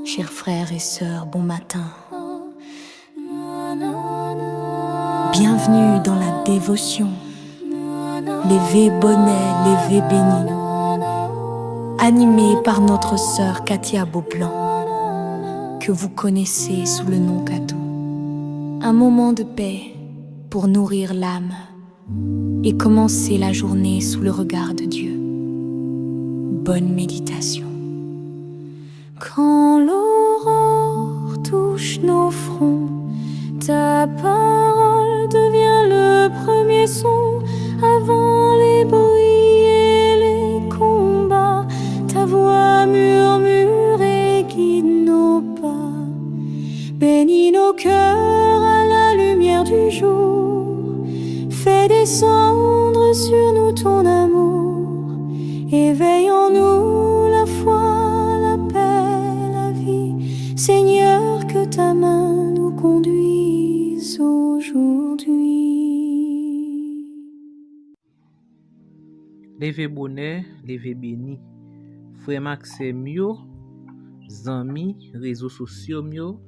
Chers frères et sœurs, bon matin. Bienvenue dans la dévotion. Lévé bonnet, lévé béni. Animé par notre sœur Katia Beaublanc, que vous connaissez sous le nom Katou. Un moment de paix pour nourrir l'âme et commencer la journée sous le regard de Dieu. Bonne méditation. Quand l'aurore touche nos fronts, ta parole devient le premier son. Avant les bruits et les combats, ta voix murmure et guide nos pas. Bénis nos cœurs à la lumière du jour. Fais descendre sur nous ton amour. Éveille en nous la foi, la paix, la vie. Seigneur, que ta main nous conduise aujourd'hui. Levé bonheur, levé béni. Frère Maxime yo, zami, réseaux sociaux yo,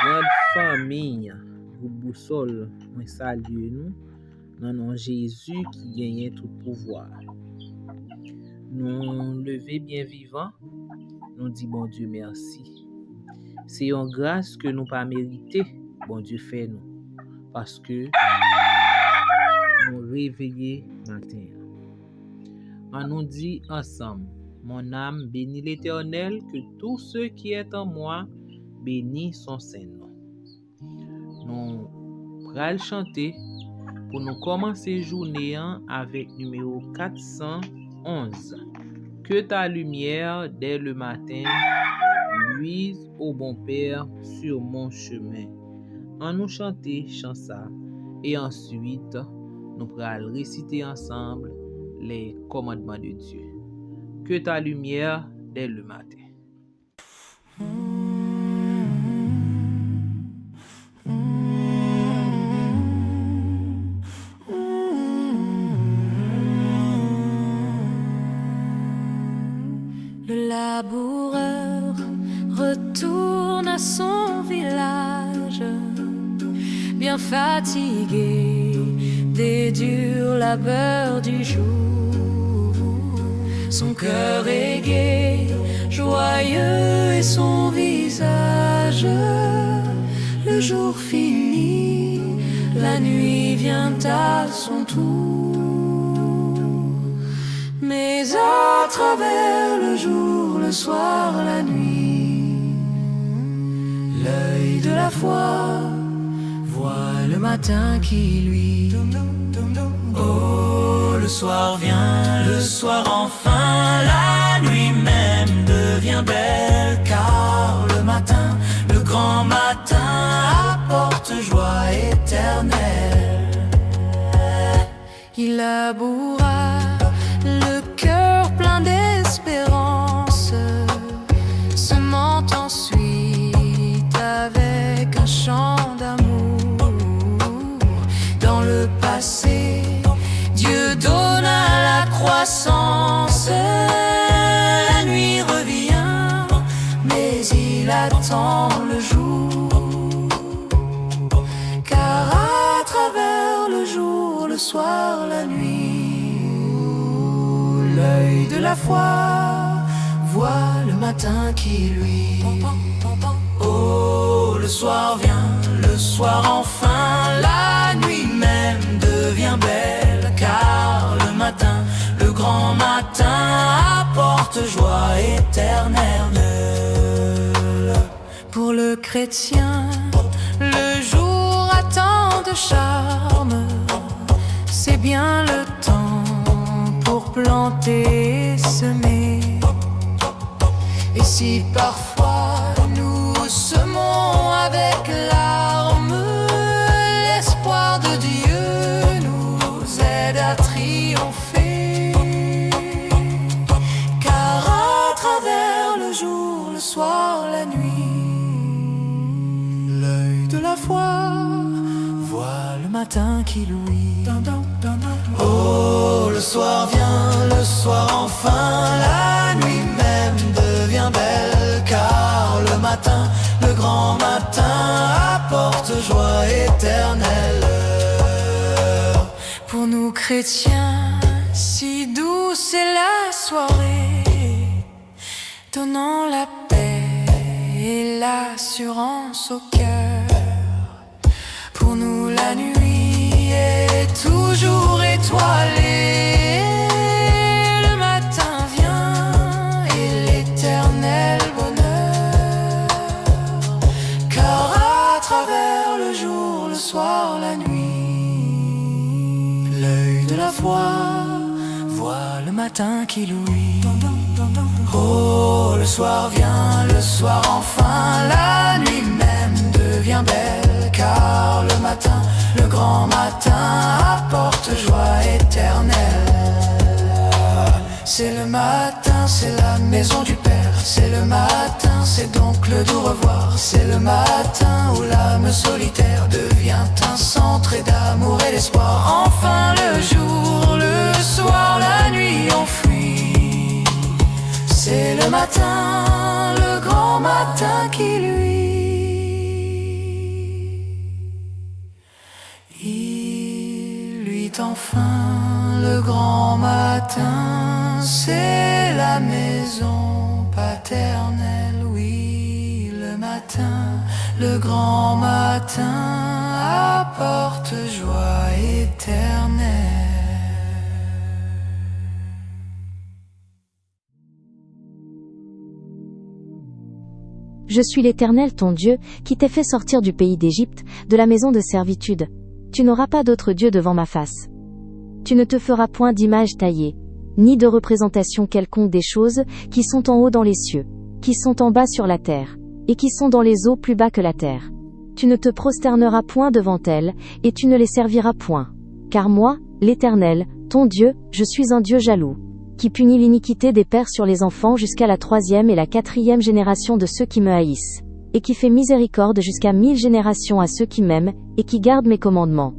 grande famille, groupe boussole, moi salue nous, dans nom Jésus qui gagne tout pouvoir. Nous lever bien vivant, nous dit bon Dieu merci. C'est une grâce que nous pas mérité, bon Dieu fait nous, parce que nous réveillés matin. On nous dit ensemble, mon âme bénit l'Éternel, que tout ce qui est en moi bénit son Saint-Nom. Nous pral chanter pour nous commencer journée avec numéro 411. Que ta lumière dès le matin luise au bon Père sur mon chemin. On nous chanter chant ça et ensuite nous pral réciter ensemble les commandements de Dieu. Que ta lumière dès le matin. Le laboureur retourne à son village, bien fatigué des durs labeurs du jour. Son cœur est gai, joyeux et son visage. Le jour finit, la nuit vient à son tour. Mais à travers le jour, le soir, la nuit, l'œil de la foi voit le matin qui lui. Oh, le soir vient, le soir enfin, la nuit même devient belle, car le matin, le grand matin, apporte joie éternelle. Il laboura le cœur plein d'espérance, semant ensuite avec un chant d'amour. Dans le passé, Dieu donna la croissance. La nuit revient, mais il attend le jour. Car à travers le jour, le soir, la nuit, l'œil de la foi voit le matin qui lui. Oh, le soir vient, le soir enfin, la nuit même devient belle, car le matin, le grand matin, apporte joie éternelle. Pour le chrétien, le jour a tant de charme. C'est bien le temps pour planter et semer. Et si parfois nous semons avec larmes, l'espoir de Dieu nous aide à triompher. Car à travers le jour, le soir, la nuit, l'œil de la foi voit le matin qui louit. Oh, le soir vient, le soir enfin, la nuit même devient belle, car chrétiens, si douce est la soirée, donnant la paix et l'assurance au cœur. Pour nous la nuit est toujours étoilée. Le matin vient et l'éternel bonheur, car à travers le jour, le soir, la nuit, l'œil de la foi voit le matin qui louit. Oh, le soir vient, le soir enfin, la nuit même devient belle, car le matin, le grand matin apporte joie éternelle. C'est le matin, c'est la maison du Père, c'est le matin, c'est donc le doux revoir. C'est le matin où l'âme solitaire devient un centre et d'amour et d'espoir. Enfin le jour, le soir, la nuit on fuit. C'est le matin, le grand matin qui il luit enfin le grand matin. C'est la maison paternelle, oui, le matin, le grand matin apporte joie éternelle. Je suis l'Éternel ton Dieu, qui t'ai fait sortir du pays d'Égypte, de la maison de servitude. Tu n'auras pas d'autre Dieu devant ma face. Tu ne te feras point d'image taillée, ni de représentation quelconque des choses qui sont en haut dans les cieux, qui sont en bas sur la terre, et qui sont dans les eaux plus bas que la terre. Tu ne te prosterneras point devant elles, et tu ne les serviras point. Car moi, l'Éternel, ton Dieu, je suis un Dieu jaloux, qui punit l'iniquité des pères sur les enfants jusqu'à la 3e et la 4e génération de ceux qui me haïssent, et qui fait miséricorde jusqu'à 1000 générations à ceux qui m'aiment, et qui gardent mes commandements.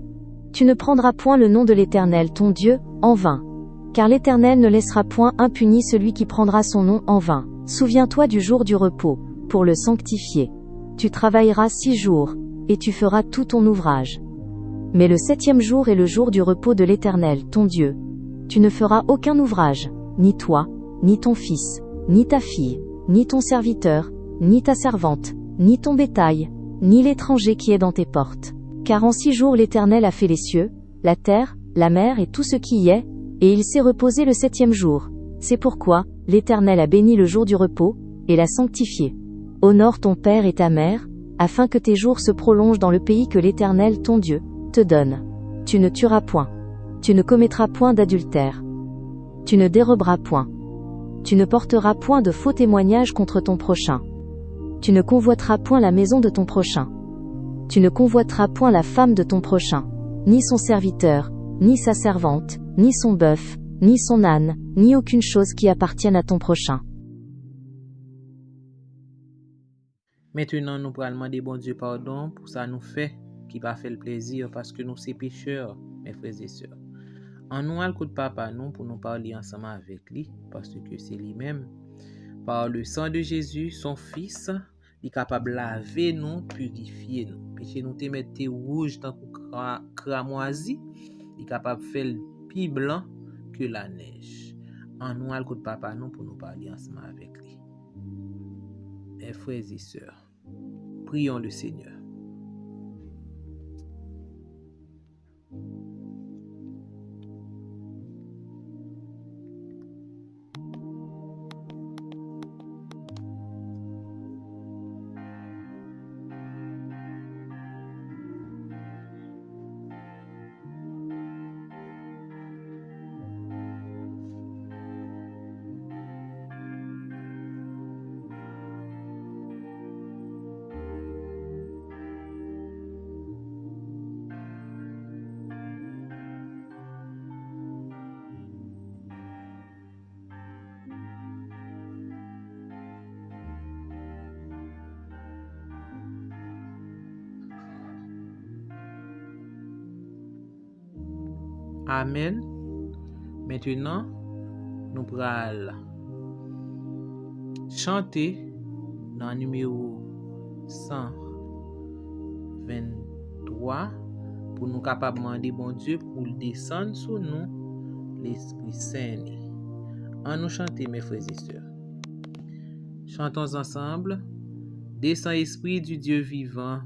Tu ne prendras point le nom de l'Éternel ton Dieu, en vain. Car l'Éternel ne laissera point impuni celui qui prendra son nom en vain. Souviens-toi du jour du repos, pour le sanctifier. Tu travailleras 6 jours, et tu feras tout ton ouvrage. Mais le 7e jour est le jour du repos de l'Éternel ton Dieu. Tu ne feras aucun ouvrage, ni toi, ni ton fils, ni ta fille, ni ton serviteur, ni ta servante, ni ton bétail, ni l'étranger qui est dans tes portes. Car en 6 jours l'Éternel a fait les cieux, la terre, la mer et tout ce qui y est, et il s'est reposé le 7e jour. C'est pourquoi l'Éternel a béni le jour du repos, et l'a sanctifié. Honore ton père et ta mère, afin que tes jours se prolongent dans le pays que l'Éternel ton Dieu te donne. Tu ne tueras point. Tu ne commettras point d'adultère. Tu ne déroberas point. Tu ne porteras point de faux témoignages contre ton prochain. Tu ne convoiteras point la maison de ton prochain. Tu ne convoiteras point la femme de ton prochain, ni son serviteur, ni sa servante, ni son bœuf, ni son âne, ni aucune chose qui appartienne à ton prochain. Maintenant, nous pourrons demander bon Dieu pardon pour ça nous fait, qui va faire le plaisir parce que nous sommes pécheurs, mes frères et sœurs. En nous, al coup de papa, nous, pour nous parler ensemble avec lui, parce que c'est lui-même. Par le sang de Jésus, son fils, il est capable de laver nous, purifier nous. Péché nous te mettre rouge tant que cramoisi, il est capable de faire le plus blanc que la neige. En nous, al coup de papa, nous, pour nous parler ensemble avec lui. Mes frères et sœurs, prions le Seigneur. Amen. Maintenant, nous allons chanter dans le numéro 123 pour nous capables de demander bon Dieu pour le descendre sur nous l'Esprit Saint. En nous chanter, mes frères et sœurs. Chantons ensemble. Descends Esprit du Dieu vivant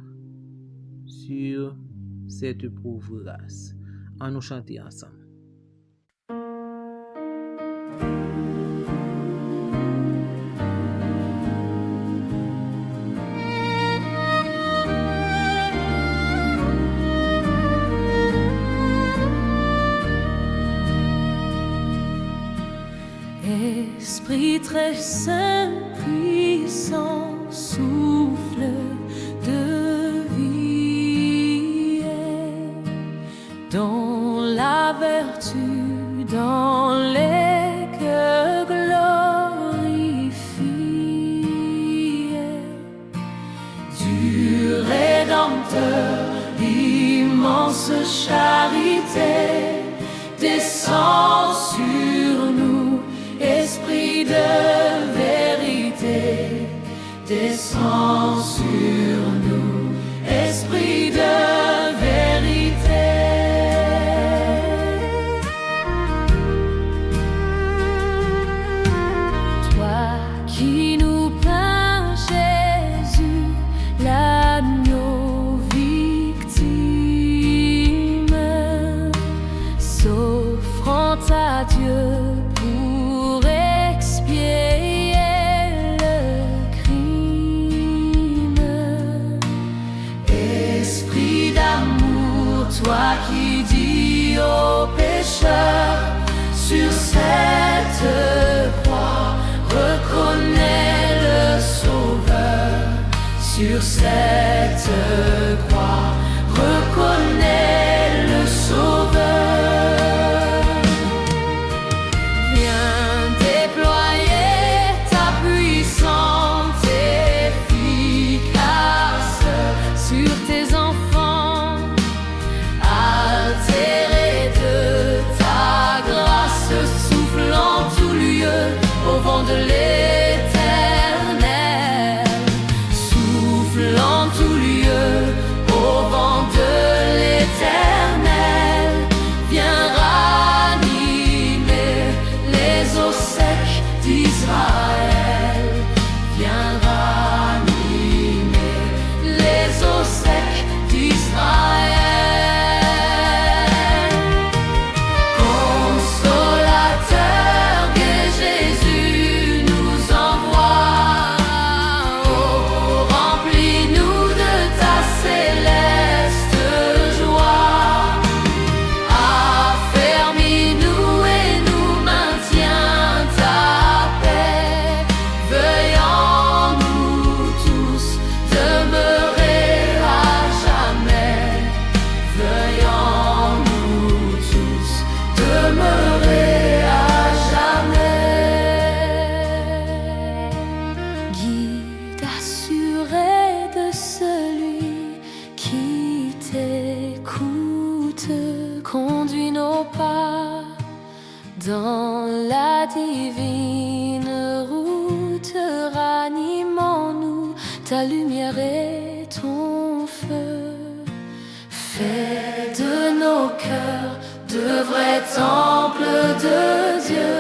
sur cette pauvre race. En nous chanter ensemble. Esprit très saint, puissant, souffle de vie, dans la vertu, dans les cœurs glorifiés, du Rédempteur, l'immense charité, descend sur nous. Esprit de vérité, descend sur nous, Esprit de vérité. Toi qui nous peins, Jésus, l'agneau victime, s'offrant à Dieu. Toi qui dis aux pécheurs, sur cette croix, reconnais le Sauveur. Sur cette croix, reconnais le Sauveur. Viens déployer ta puissante efficace sur tes enfants. Altéré de ta grâce, souffle en tout lieu au vent de l'Éternel. Souffle en tout lieu au vent de l'Éternel. Viens ranimer les eaux secs d'Israël. Viens ranimer les eaux secs d'Israël. Conduis nos pas dans la divine route, ranimons-nous, ta lumière et ton feu. Fais de nos cœurs de vrais temples de Dieu.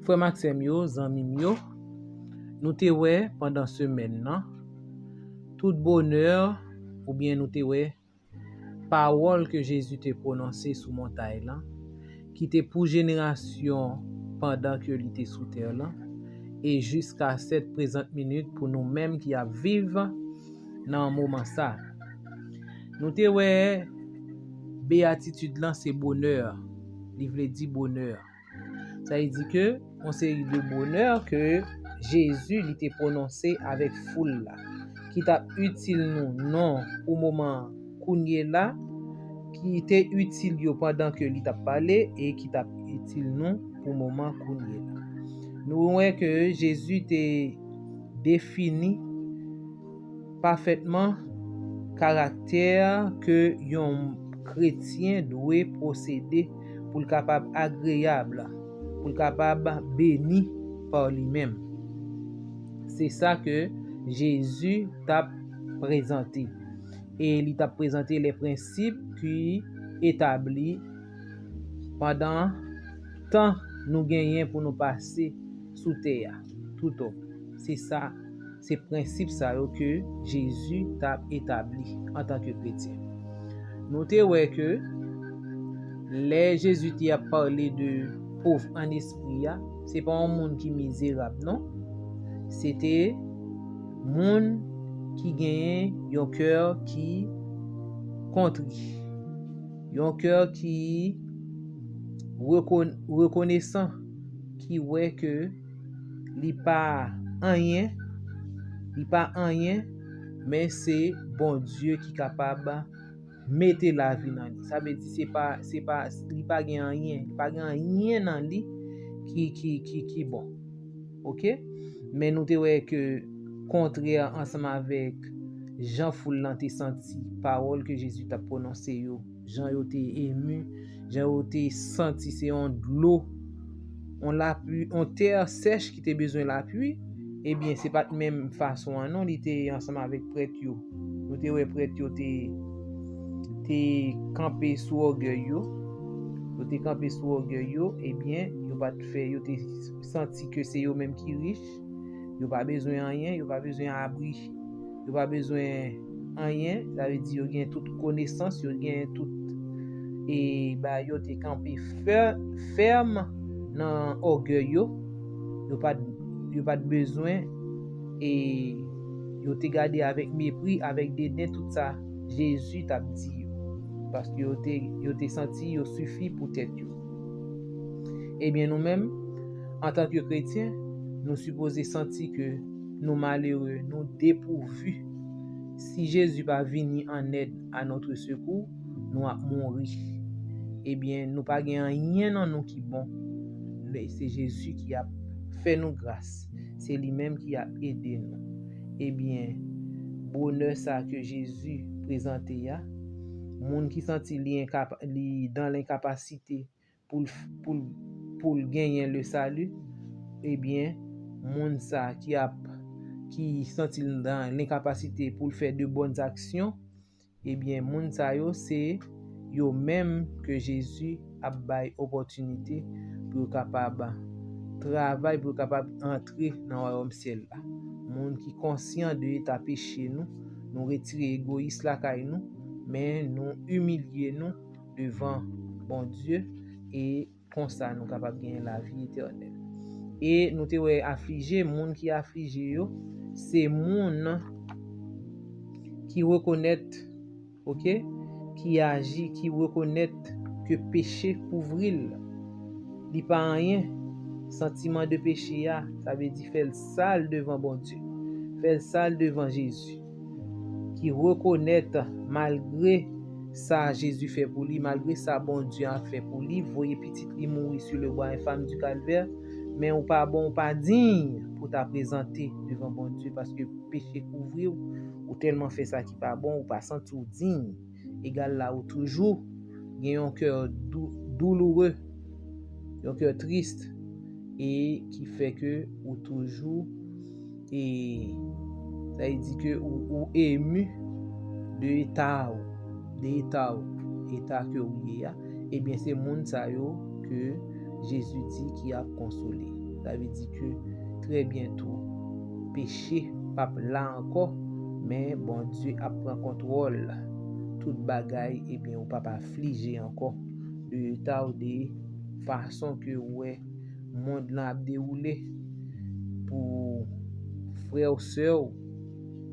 Frère Maxime yo, zanmim yo, nous te wè pendant semaine nan, tout bonheur ou bien nous te wè parole que Jésus te prononcé sous montagne là, qui te pour génération pendant que il était sous terre là, et jusqu'à cette présente minute pour nous-mêmes qui a vivre dans un moment ça. Nous te ouais béatitude là c'est bonheur. Il veut dire bonheur. Ça veut dire que on série de bonheur que Jésus il était prononcé avec foule là, qui t'a utile nous non au moment kounye là, qui était utile yo pendant que il t'a parlé et qui t'a utile nous pour moment kounye là. Nous voyons que Jésus t'est défini parfaitement caractère que yon chrétien doit procéder pour le capable agréable, pour le capable béni par lui-même. C'est ça que Jésus t'a présenté. Et il t'a présenté les principes qui établis pendant tant nous gagnons pour nous passer sous terre, tout homme. C'est ça, ces principes ça que Jésus t'a établi en tant que chrétien. Notez ouais que les Jésus qui a parlé de pauvre en esprit, c'est pas un monde qui misérable, non? C'était monde qui gagne un cœur qui contrit, un cœur qui reconnaissant, qui ouais que li pas rien, mais c'est bon Dieu qui capable mettre la vie dans lui. Ça veut dire il pas rien dans lui qui bon. OK? Mais nous te ouais que contraire ensemble avec Jean Foule t'es senti parole que Jésus t'a prononcé yo. Jean yo t'es ému, Jean yo t'es senti c'est on de l'eau. On l'appui, on terre sèche qui te besoin l'appui. Eh bien, c'est pas de même façon non, il était ensemble avec prêtre yo. Nous te ouais prêtre yo t'es campé sous orgueil yo. Yo t'es campé sous orgueil yo, eh bien, yo pas te fait, yo t'es senti que c'est yo même qui riche. Yo pas besoin rien, yo pas besoin abri. Yo pas besoin rien, ça veut dire yo gagne toute connaissance, yo gagne toute et bah yo t'es campé ferme dans orgueil yo. Yo pas de besoin et yo t'es gardé avec mépris, avec dédain tout ça. Jésus t'a dit parce que yo t'es senti yo suffit pour tête yo. Eh bien nous-mêmes en tant que chrétiens, nous supposons sentir que nous malheureux, nous dépourvus. Si Jésus va venir en aide à notre secours, nous allons mourir. Eh bien, nous pas rien dans nous qui bon. Mais c'est Jésus qui a fait nous grâce. C'est lui-même qui a aidé nous. Eh bien, bonheur ça que Jésus présenté ya, monde qui senti li dans l'incapacité pour gagner le salut, eh bien, monde ça qui senti dans l'incapacité pour faire de bonnes actions, eh bien, monde ça yo c'est yo même que Jésus a bail opportunité pour capable travail pour capable entrer dans le royaume ciel là. Monde qui conscient de état péché nous retirer égoïste la caille nous, mais nous humilier nous devant bon Dieu et comme ça nous capable gagner la vie éternelle. Et nous te ouais affligé, monde qui affligé yo, c'est monde qui reconnaît, OK, qui agit, qui reconnaît que péché couvrir, il pas rien. Sentiment de péché ça veut dire faire sale devant bon Dieu, faire sale devant Jésus, qui reconnaît malgré ça Jésus fait pour lui, malgré ça bon Dieu a fait pour lui, voyez petit lui mourir sur le bois infâme du calvaire, mais on pas bon, pas digne pour t'a présenter devant bon Dieu parce que péché couvrir ou tellement fait ça qui pas bon ou pas sentir digne, égal là ou toujours gagne un cœur douloureux, un cœur triste et qui fait que ou toujours et ça dit que ou ému de état que ou y a, et bien c'est monde ça yo que Jésus dit qui a consolé. Ça veut dire que très bientôt péché pas là encore, mais bon Dieu a pris contrôle toute bagaille, et bien ou pas affligé encore de état ou de façon que ouais monde là a déroulé pour frères ou sœurs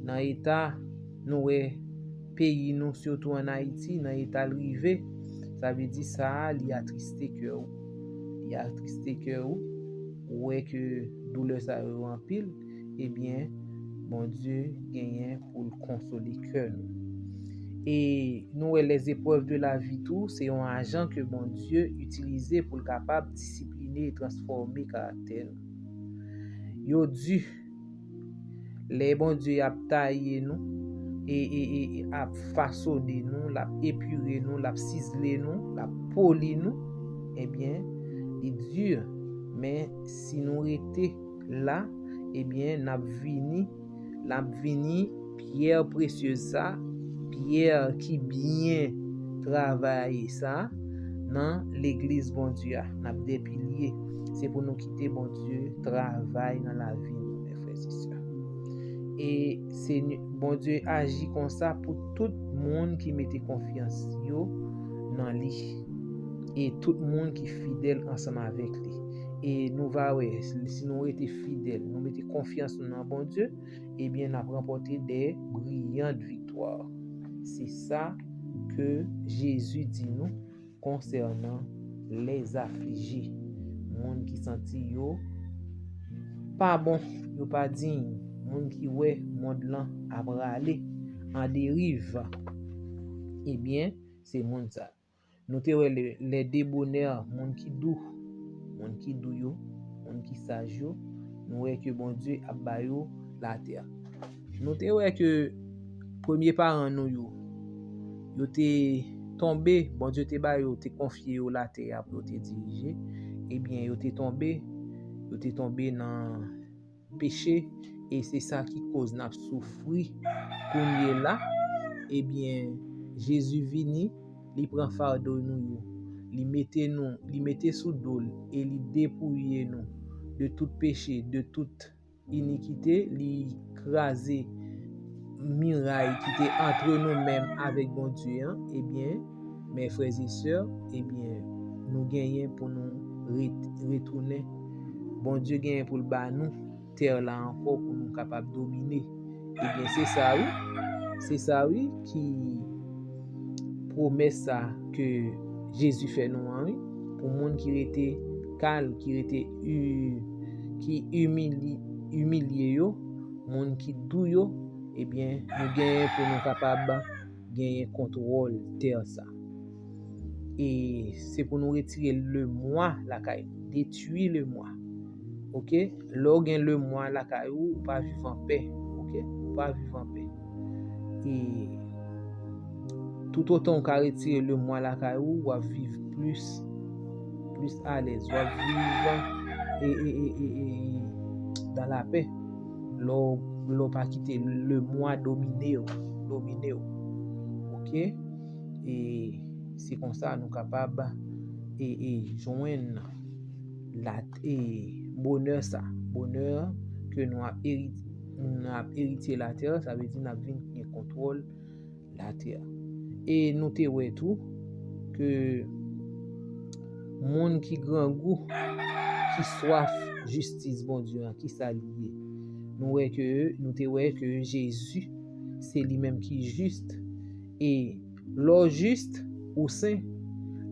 dans l'état nous pays nous surtout en Haïti dans l'état rivé, ça veut dire ça il attristé cœur. Il attristé cœur ouais que douleur ça en pile, eh bien bon Dieu gagne pour le consoler cœur nous. Et nous les épreuves de la vie tout, c'est un agent que bon Dieu utilisé pour le capable discipliner et transformer caractère. Yo dû les bon Dieu a taillé nous et a façonné nous, l'a épuré nous, l'a ciselé nous, l'a poli nous, eh bien, il dur. Mais si nous étions là, eh bien, n'a vini pierre précieuse ça, pierre qui bien travaille ça dans l'église bon Dieu, n'a des piliers. C'est pour nous quitter bon Dieu travail dans la vie mes frères et sœurs. Et c'est bon Dieu agit comme ça pour tout le monde qui mettait confiance yo dans lui et tout le monde qui est fidèle ensemble avec lui. Et nous si nous étions fidèles, nous mettons confiance dans bon Dieu, eh bien nous avons remporté des brillantes victoires. C'est ça que Jésus dit nous concernant les affligés, monde qui senti yo pas bon, yo pas digne, monde qui monde là a bralé en dérive. Eh bien, c'est monde ça. Nous te les débonnaires, monde qui doux yo, monde qui sage yo, nous que bon Dieu a bayo la terre. Nous te que premier parent nous yo te tombé, bon Dieu te bayo, te confié au la terre pour te diriger. Eh bien, yo te tombé dans péché et c'est ça qui cause n'a souffri pour nous là. Eh bien, Jésus vini, il prend fardeau nous, il mettait sous dos et il dépouillait nous de tout péché, de toute iniquité, il crasait muraille qui était entre nous-mêmes avec bon Dieu. Eh bien, mes frères et sœurs, eh bien, nous gagnons pour nous retourner. Bon Dieu gagne pour le bas nous terre là encore pour nous capable dominer. Eh bien, c'est ça oui qui promet ça que Jésus fait nous pour monde qui était calme, qui était qui humilié yo, monde qui doux yo, eh bien nous gagnons pour nous capable gagner contrôle terre ça. Et c'est pour nous retirer le moi la caille, détruire le moi. OK, lorsqu'on le moi la caille ou pas vivre en paix. OK, pas vivre en paix. Et tout autant qu'on retire le moi la caille ou va vivre plus à l'aise, va vivre et dans la paix. L'on pas quitter le moi dominer. OK, et c'est comme ça nous capable et joindre la bonheur que nous a hérité la terre, ça veut dire n'a vinn contrôle la terre. Et nous te ouais tout que monde qui grand goût, qui soif justice bon Dieu, qui s'allié, nous te ouais que Jésus c'est lui-même qui est juste et l'or juste ou saint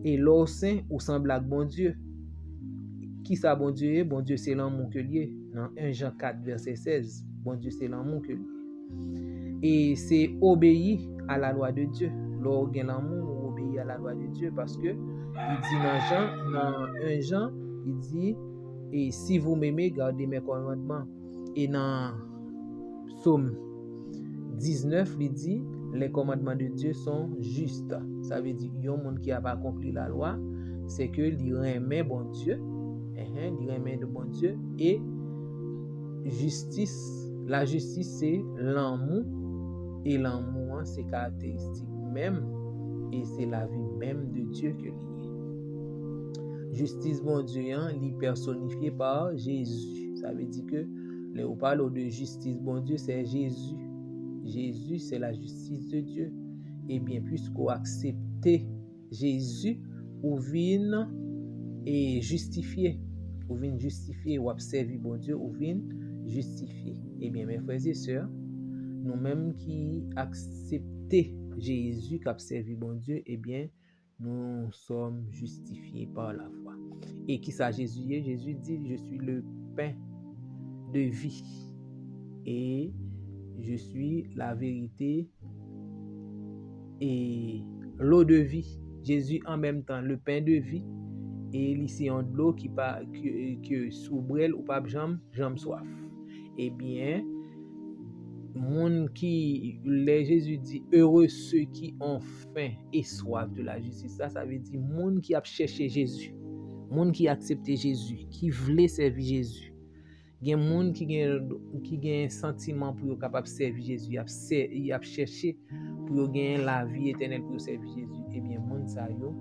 et l'or saint ou semblable bon Dieu. Qui ça bon Dieu? Bon Dieu c'est l'amour que lié. Dans 1 Jean 4 verset 16, bon Dieu c'est l'amour que lié. Et c'est obéir à la loi de Dieu. Lorsque l'amour obéit à la loi de Dieu parce que il dit dans 1 Jean, il dit et si vous m'aimez, gardez mes commandements. Et dans Psaume 19, il dit les commandements de Dieu sont justes. Ça veut dire un monde qui a pas accompli la loi, c'est que il remet bon Dieu, il remet de bon Dieu et justice. La justice c'est l'amour et l'amour c'est caractéristique même et c'est la vie même de Dieu que lié. Justice bon Dieu li personnifié par Jésus. Ça veut dire que là on parle de justice bon Dieu c'est Jésus. Jésus, c'est la justice de Dieu. Et bien, puisqu'on accepte Jésus, on vient et justifier. On vient justifier ou observer bon Dieu, on vient justifiés. Eh bien, mes frères et sœurs, nous-mêmes qui acceptons Jésus qui a servi bon Dieu, eh bien, nous sommes justifiés par la foi. Et qui ça Jésus est? Jésus dit, je suis le pain de vie et je suis la vérité et l'eau de vie. Jésus en même temps le pain de vie et ici en l'eau qui pas que sous brel ou pas jambe soif. Eh bien, monde qui les Jésus dit heureux ceux qui ont faim et soif de la justice. Ça veut dire monde qui a cherché Jésus, monde qui a accepté Jésus, qui voulait servir Jésus. Gen monde qui gen un sentiment pour capable servir Jésus, il a cherché pour gagner la vie éternelle pour servir Jésus. Eh bien monde ça yo,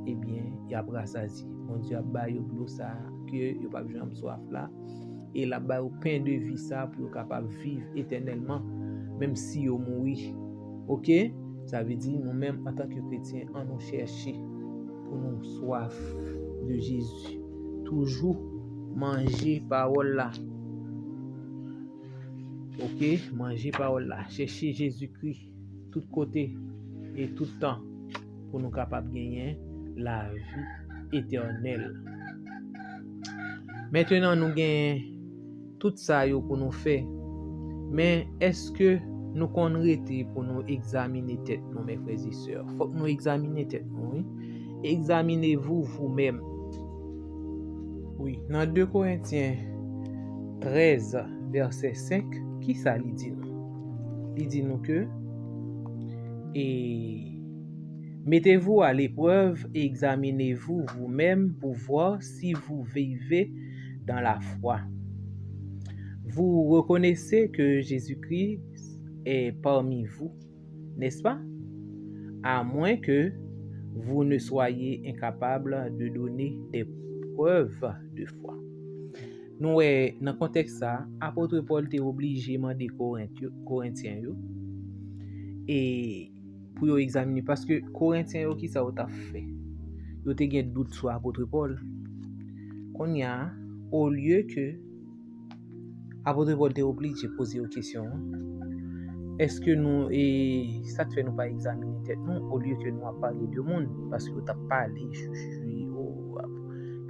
eh bien il a rassasié. Mon Dieu a ba yo l'eau ça que yo pas besoin de soif là et là ba au pain de vie ça pour capable vivre éternellement même si yo mourir. OK? Ça veut dire nous-mêmes en tant que chrétiens on nous chercher pour nous soif de Jésus. Toujours manger parole là. OK, manger parole là, chercher Jésus-Christ tout côté et tout temps pour nous capables gagner la vie éternelle. Maintenant nous gagnons tout ça yo pour nous faire. Mais est-ce que nous connaissons pour nous examiner tête nous mes frères et sœurs? Faut que nous examiner tête nous, oui. Examinez-vous vous-même. Oui, dans 2 Corinthiens 13 verset 5, qui ça lui dit nous? Il dit nous que et mettez-vous à l'épreuve et examinez-vous vous-même pour voir si vous vivez dans la foi. Vous reconnaissez que Jésus-Christ est parmi vous, n'est-ce pas? À moins que vous ne soyez incapable de donner des preuves de foi. Nous, dans le contexte ça, apôtre Paul était obligé de demander Corinthiens et pour examiner parce que Corinthiens qui ça a fait. Yo te gen doute sur apôtre Paul. Qu'on y a au lieu que apôtre Paul était obligé de poser une question. Est-ce que nous et ça te fait nous pas examiner tête nous au lieu que nous a parlé de monde parce que tu as parlé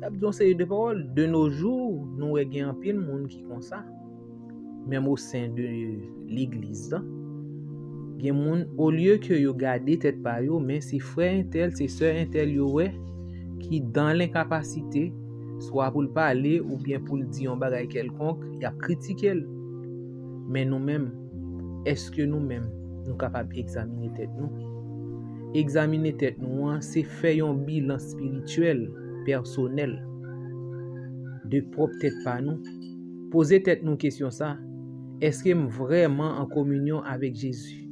Abdon c'est de parole de nos jours nous avons un pile monde qui comme ça même au sein de l'église gen monde au lieu que yo garder tête par yo mais c'est frère intel c'est sœur intel yo qui dans l'incapacité soit pour le parler ou bien pour le dire un bagage quelconque il a critiqué mais nous-mêmes est-ce que nous-mêmes nous capables d'examiner tête nous? Examiner tête nous, c'est faire un bilan spirituel, personnel, de propre tête par nous. Poser tête nous question ça. Est-ce que vraiment en communion avec Jésus?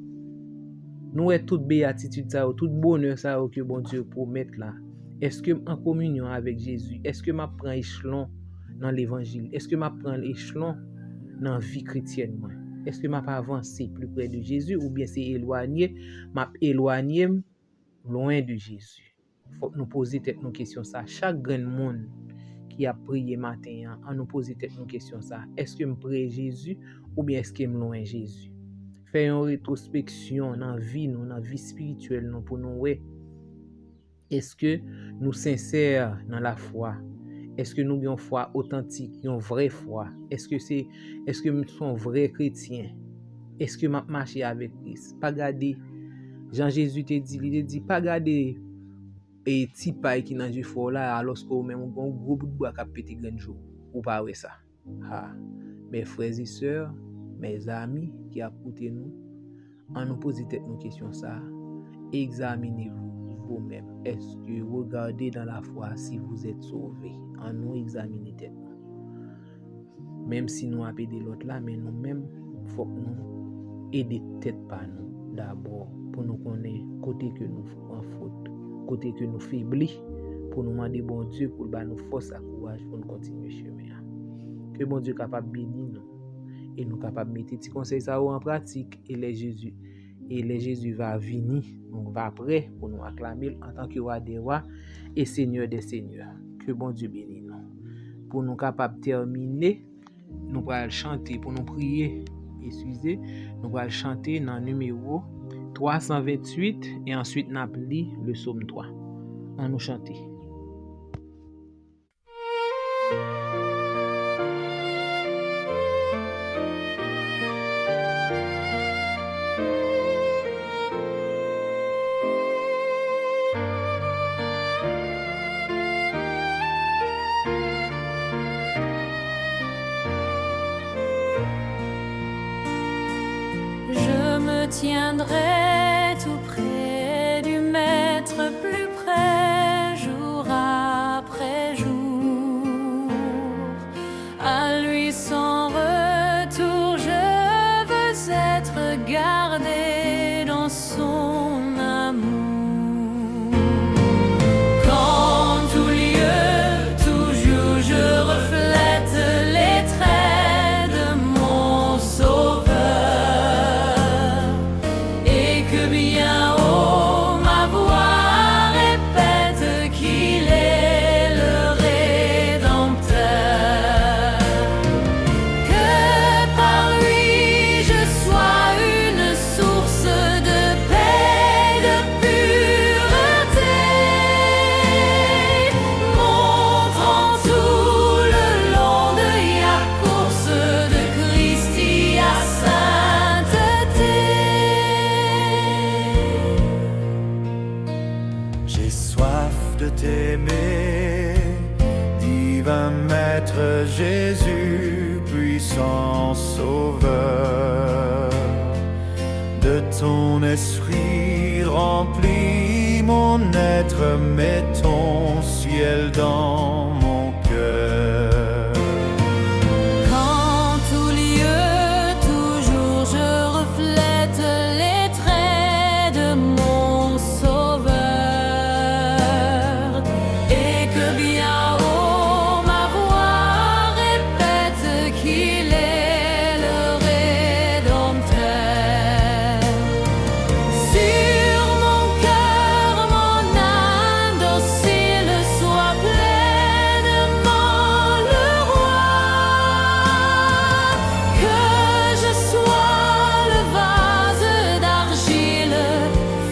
Nous est toute béatitude ça, tout bonheur ça que bon Dieu promet là. Est-ce que en communion avec Jésus? Est-ce que m'a prend échelon dans l'évangile? Est-ce que m'a prend échelon dans la vie chrétienne? Est-ce que m'a pas avancé plus près de Jésus ou bien c'est éloigné, m'a éloigné loin de Jésus? Faut nous poser tête nos questions ça. Chaque grand monde qui a prié matin, on nous poser tête nos questions ça. Est-ce que me près Jésus ou bien est-ce que me loin Jésus? Faire une rétrospection dans vie nous, dans vie spirituelle nous pour nous est-ce que nous sincères dans la foi? Est-ce que nous avons une foi authentique, une vraie foi? Est-ce que nous sommes vrais chrétiens? Est-ce que nous marchons avec Christ? Pas garder, Jean-Jésus te dit, il dit, pas garder et petit paille qui dans du fort là, alors que même un gros bout de bois qui a pété grand jour. Ou pas ouais ça. Mes frères et sœurs, mes amis qui écoutent nous, en nous posant nos questions ça, examinez-vous vous-même. Est-ce que vous regardez dans la foi si vous êtes sauvés? En nous examiner tête. Même si nous avons aidé l'autre là, mais nous-mêmes, il faut que nous aider tête par nous d'abord pour nous connaître côté que nous en faute, côté que nous faiblis, pour nous demander bon Dieu pour nous force à courage pour nous continuer chemin. Que bon Dieu capable bénir nous et nous capable mettre petit conseil ça en pratique et les Jésus va venir, on va prêt pour nous acclamer en tant que roi des rois et seigneur des seigneurs. Que bon Dieu bénisse nous. Pour nous capables terminer nous allons chanter pour nous prier. Excusez, nous allons chanter dans le numéro 328 et ensuite nous allons lire le psaume 3. On nous chanter. Je me tiendrai tout près du Maître, plus près, jour après jour. À lui sans retour, je veux être gardé dans son amour. Qu'en tout lieu, toujours je reflète les traits de mon Sauveur. Et que bien haut ma voix répète qu'il est le Rédempteur. Que par lui je sois une source de paix, de pureté, montrant tout le long de la course de Christ à sainteté. J'ai soif de t'aimer, divin Maître Jésus, puissant Sauveur. De ton esprit remplis mon être, mets ton ciel dans mon cœur. Qu'en tout lieu, toujours je reflète les traits de mon Sauveur. Et que bien haut ma voix répète qu'il est le Rédempteur. Sur mon cœur, mon âme docile soit pleinement le roi. Que je sois le vase d'argile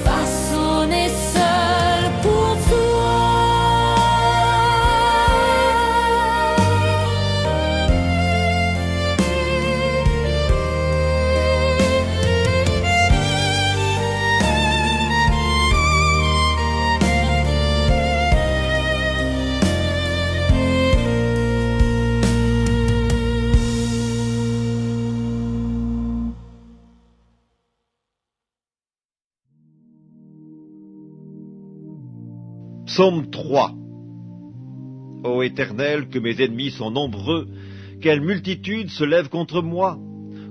façonné seul pour toi. Psaume 3. Ô Éternel, que mes ennemis sont nombreux, quelle multitude se lève contre moi.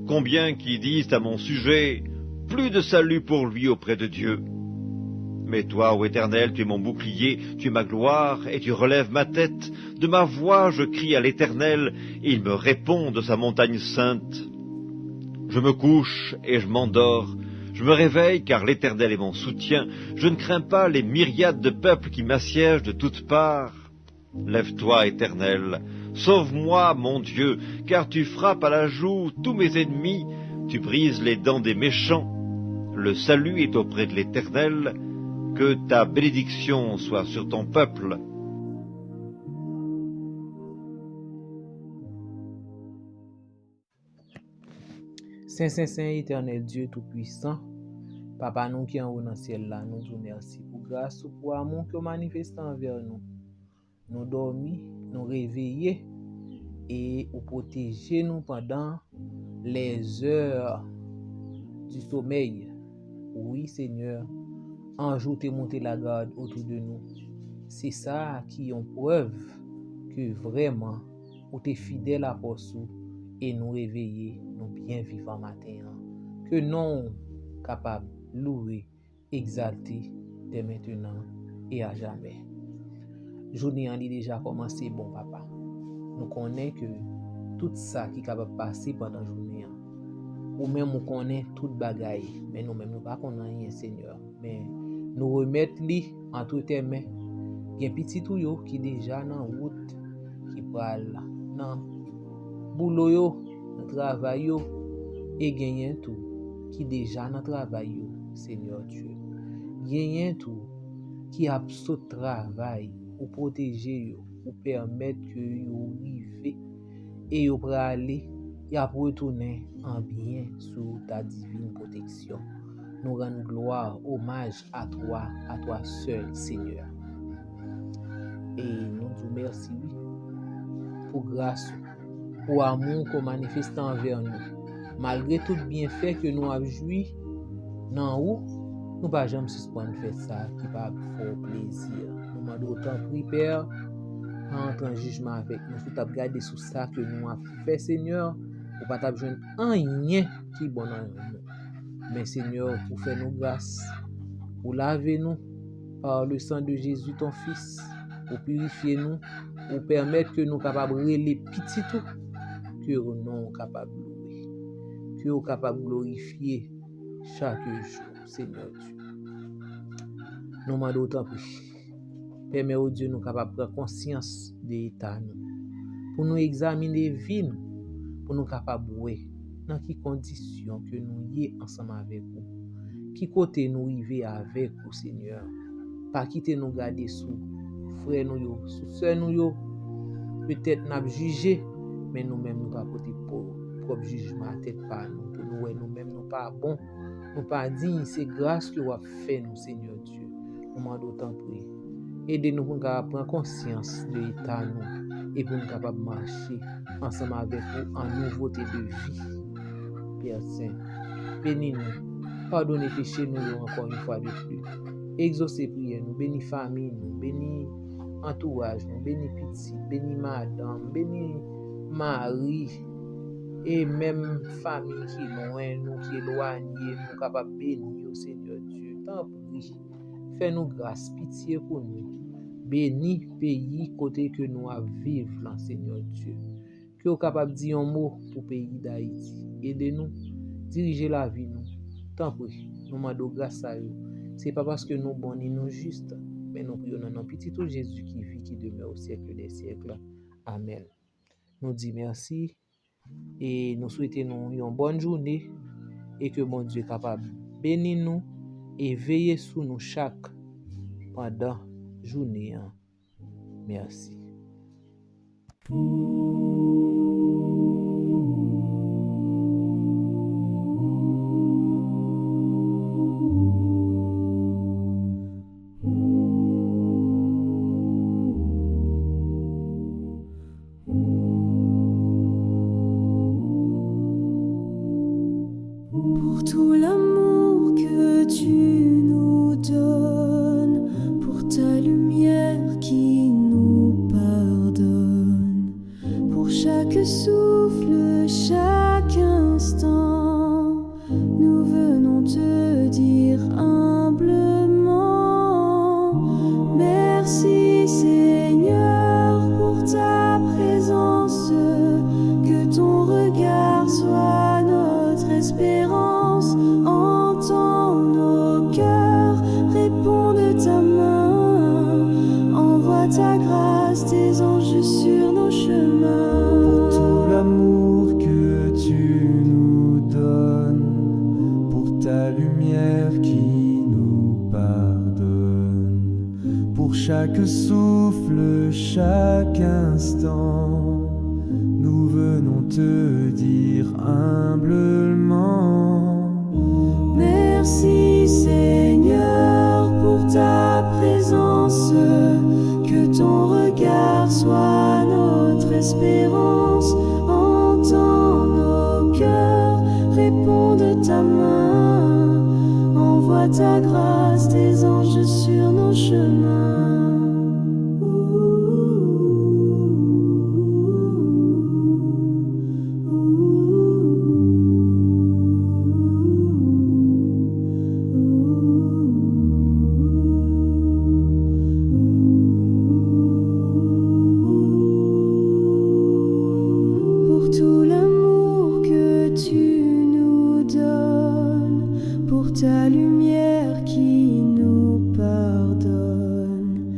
Combien qui disent à mon sujet, plus de salut pour lui auprès de Dieu. Mais toi, ô Éternel, tu es mon bouclier, tu es ma gloire, et tu relèves ma tête. De ma voix je crie à l'Éternel, et il me répond de sa montagne sainte. Je me couche et je m'endors. Je me réveille car l'Éternel est mon soutien. Je ne crains pas les myriades de peuples qui m'assiègent de toutes parts. Lève-toi, Éternel, sauve-moi, mon Dieu, car tu frappes à la joue tous mes ennemis, tu brises les dents des méchants. Le salut est auprès de l'Éternel, que ta bénédiction soit sur ton peuple. Saint, Saint, Saint, éternel Dieu Tout-Puissant, Papa nous qui en haut dans le ciel là, nous vous merci pour grâce ou pour amour que vous manifestez envers nous. Nous dormis, nous réveillés et vous protégez nous pendant les heures du sommeil. Oui, Seigneur, ange t'es monté la garde autour de nous. C'est ça qui est une preuve que vraiment, vous t'es fidèle à Possou et nous réveiller, nous bien vivants matin. Que nous capables de louer, exalter dès maintenant et à jamais. Journée en déjà commencé, bon papa. Nous connaissons que tout ça qui est capable de passer pendant la journée, ou même nous connaissons toute bagaille, mais nous-mêmes nous pas connaissons rien, Seigneur. Mais nous remettons entre tes mains. Il y a un petit tuyau qui est déjà dans la route, qui parle dans boulot yo, nan travail yo, et genyen tout qui déjà nan travail yo, Seigneur Dieu. Genyen tout qui a ce travail pour protéger yo, pour permettre que yo rive et yo prale y a retourner en bien sous ta divine protection. Nous rendons gloire, hommage à toi seul, Seigneur. Et nous disons merci pour grâce, pour amour qu'on manifeste envers nous. Malgré tout bienfait que nous avons joui, non ou, nous pas jamais suspendre faire ça qui va faire plaisir. Nous demandons autant prier, Père, entre en jugement avec nous. Sous ta garde sous ça que nous avons fait, Seigneur, pour pas t'abjoindre rien qui est bon dans nous. Mais Seigneur, pour faire nous grâce, pour laver nous par le sang de Jésus, ton Fils, pour purifier nous, pour permettre que nous capables de les petits tout, que nous sommes capables de louer, que nous sommes capables de glorifier chaque jour, Seigneur Dieu. Nous demandons autant plus. Permets au Dieu nous capables de prendre conscience de l'état nous, pour nous examiner vie nous, pour nous capables de voir dans quelles conditions que nous y ensemble avec vous, qui côté nous arriver avec vous, Seigneur, pas quitter nous garder sous frère nous yo, sous sœur nous yo, peut-être n'a jugé, mais nous-mêmes nous pas porter propre jugement à tête par nous, pour nous nous-mêmes nous pas bon, nous pas dignes, c'est grâce que vous avez fait nous, Seigneur Dieu. Nous demandons autant prier. Aidez-nous pour nous prendre conscience de l'état nous et pour nous capables de marcher ensemble avec vous en nouveauté de vie. Père Saint, bénis-nous, pardonnez péché nous encore une fois de plus. Exaucez prière nous, bénis famille nous, bénis entourage nous, bénis petit, bénis madame, bénis Marie et même famille qui loin nous, qui éloignée, nous capables de bénir au Seigneur Dieu. T'en prie, fais-nous grâce, pitié pour nous. Bénis pays côté que nous à vivre là, Seigneur Dieu. Que nous capables de dire un mot pour le pays d'Haïti. Aidez-nous, dirigez la vie nous. T'en prie, nous demandons grâce à vous. C'est pas parce que nous bons ni nous justes, mais nous prions dans notre petit tout Jésus qui vit, qui demeure au siècle des siècles. Amen. Nous disons merci et nous souhaitons une bonne journée et que mon Dieu est capable de bénir nous et veiller sur nous chaque pendant la journée. Merci. Pour tout l'amour que tu nous donnes, pour ta lumière qui nous pardonne, pour chaque souffle, chaque instant, nous venons te dire humblement, merci Seigneur pour ta présence, que ton regard soit notre espérance, entends nos cœurs, réponds de ta main, envoie ta grâce, tes anges sur nos chemins. Pour tout l'amour que tu nous donnes, pour ta lumière qui nous pardonne, pour chaque souffle, chaque instant, nous venons te dire humblement, merci Seigneur pour ta présence, que ton regard soit notre espérance, entends nos cœurs, réponds de ta main, envoie ta grâce, tes anges sur nos chemins. Pour tout l'amour que tu nous donnes, pour ta lumière qui nous pardonne,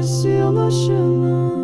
sur nos chemins.